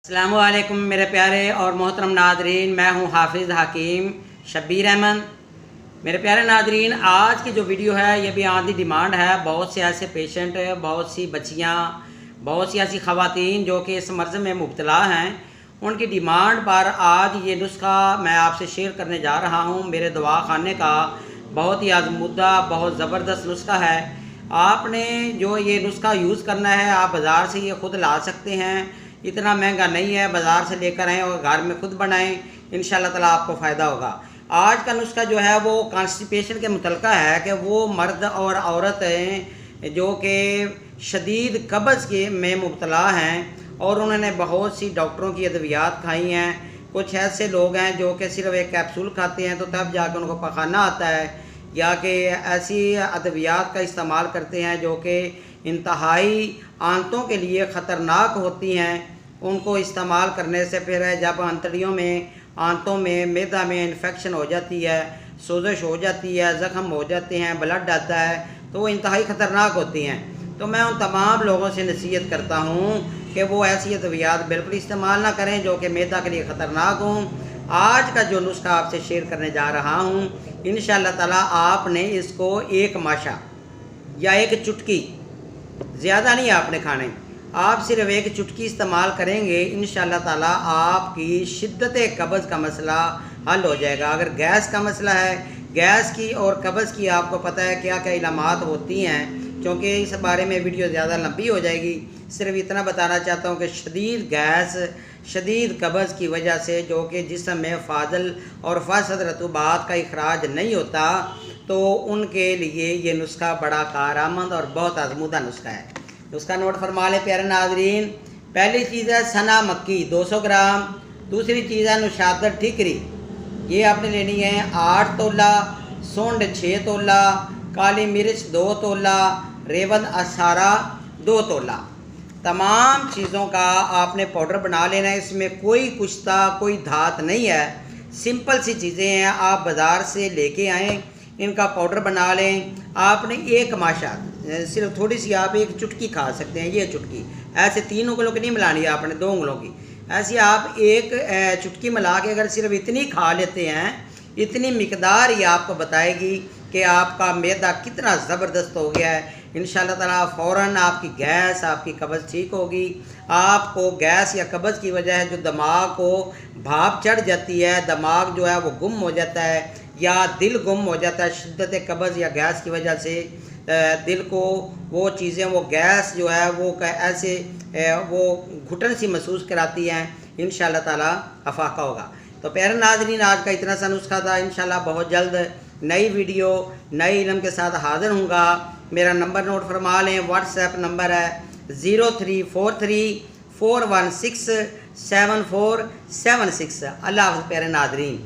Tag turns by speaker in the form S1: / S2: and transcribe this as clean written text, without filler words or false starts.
S1: अस्सलामु अलैकुम मेरे प्यारे और मोहतरम नादरीन, मैं हूँ हाफिज़ हकीम शब्बीर अहमद। मेरे प्यारे नादरीन, आज की जो वीडियो है ये भी आधी डिमांड है। बहुत से ऐसे पेशेंट, बहुत सी बच्चियाँ, बहुत सी ऐसी ख़वातीन जो कि इस मर्ज़ में मुब्तला हैं, उनकी डिमांड पर आज ये नुस्खा मैं आपसे शेयर करने जा रहा हूँ। मेरे दवाखाने का बहुत ही आज़मूदा, बहुत ज़बरदस्त नुस्खा है। आपने जो ये नुस्खा यूज़ करना है, आप बाज़ार से ये ख़ुद ला सकते हैं। इतना महंगा नहीं है, बाज़ार से लेकर आएँ और घर में खुद बनाएं, इंशाल्लाह ताला आपको फ़ायदा होगा। आज का नुस्खा जो है वो कॉन्स्टिपेशन के मुतल्लिक़ है कि वो मर्द और औरत हैं जो कि शदीद कब्ज़ के में मुब्तला हैं और उन्होंने बहुत सी डॉक्टरों की अद्वियात खाई हैं। कुछ ऐसे लोग हैं जो कि सिर्फ़ एक कैप्सूल खाते हैं तो तब जाकर उनको पखाना आता है, या कि ऐसी अद्वियात का इस्तेमाल करते हैं जो कि इंतहाई आंतों के लिए ख़तरनाक होती हैं। उनको इस्तेमाल करने से फिर जब आंतड़ियों में, आंतों में, मैदा में इन्फेक्शन हो जाती है, सोजश हो जाती है, ज़ख़म हो जाते हैं, ब्लड आता है, तो वो इंतहाई ख़तरनाक होती हैं। तो मैं उन तमाम लोगों से नसीहत करता हूँ कि वो ऐसी अद्वियात बिल्कुल इस्तेमाल ना करें जो कि मैदा के लिए ख़तरनाक हों। आज का जो नुस्खा आपसे शेयर करने जा रहा हूँ, इंशाअल्लाह ताला आपने इसको एक माशा या एक चुटकी, ज़्यादा नहीं आपने खाने, आप सिर्फ एक चुटकी इस्तेमाल करेंगे, इंशाअल्लाह ताला आपकी शिद्दत कब्ज़ का मसला हल हो जाएगा। अगर गैस का मसला है, गैस की और कब्ज़ की आपको पता है क्या क्या इलामात होती हैं, क्योंकि इस बारे में वीडियो ज़्यादा लंबी हो जाएगी। सिर्फ इतना बताना चाहता हूँ कि शदीद गैस, शदीद कब्ज़ की वजह से जो कि जिस्म में फाजल और फासद रतूबात का इखराज नहीं होता, तो उनके लिए ये नुस्खा बड़ा कारआमद और बहुत आज़मूदा नुस्खा है। नुस्खा नोट फरमा लें प्यारे नाज़रीन। पहली चीज़ है सना मक्की 200 ग्राम। दूसरी चीज़ है नुशादर ठिकरी, ये आपने लेनी है 8 तोला, सोंड 6 तोला, काली मिर्च 2 तोला, रेवन असारा 2 तोला। तमाम चीज़ों का आपने पाउडर बना लेना है। इसमें कोई कुश्ता, कोई धात नहीं है, सिंपल सी चीज़ें हैं। आप बाज़ार से लेके आएँ, इनका पाउडर बना लें। आपने एक माशा, सिर्फ थोड़ी सी आप एक चुटकी खा सकते हैं, ये चुटकी, ऐसे 3 उंगलों की नहीं मिलानी है आपने, 2 उंगलों की, ऐसी आप एक चुटकी मिला के अगर सिर्फ इतनी खा लेते हैं, इतनी मिकदार ही आपको बताएगी कि आपका मैदा कितना ज़बरदस्त हो गया है। इंशाअल्लाह ताला फ़ौरन आपकी गैस, आपकी कब्ज़ ठीक होगी। आपको गैस या कब्ज़ की वजह है जो दिमाग को भाप चढ़ जाती है, दिमाग जो है वो गुम हो जाता है या दिल गुम हो जाता है शिद्दत कब्ज़ या गैस की वजह से। दिल को वो चीज़ें, वो गैस जो है वो ऐसे वो घुटन सी महसूस कराती हैं। इंशाअल्लाह ताला अफाका होगा। तो प्यारे नाज़रीन, आज का इतना सा नुस्खा था। इंशाअल्लाह बहुत जल्द नई वीडियो, नए इल्म के साथ हाज़िर हूँगा। मेरा नंबर नोट फरमा लें, व्हाट्सएप नंबर है 0343 416 7476। अल्लाह हाफ़िज़ प्यारे नाज़रीन।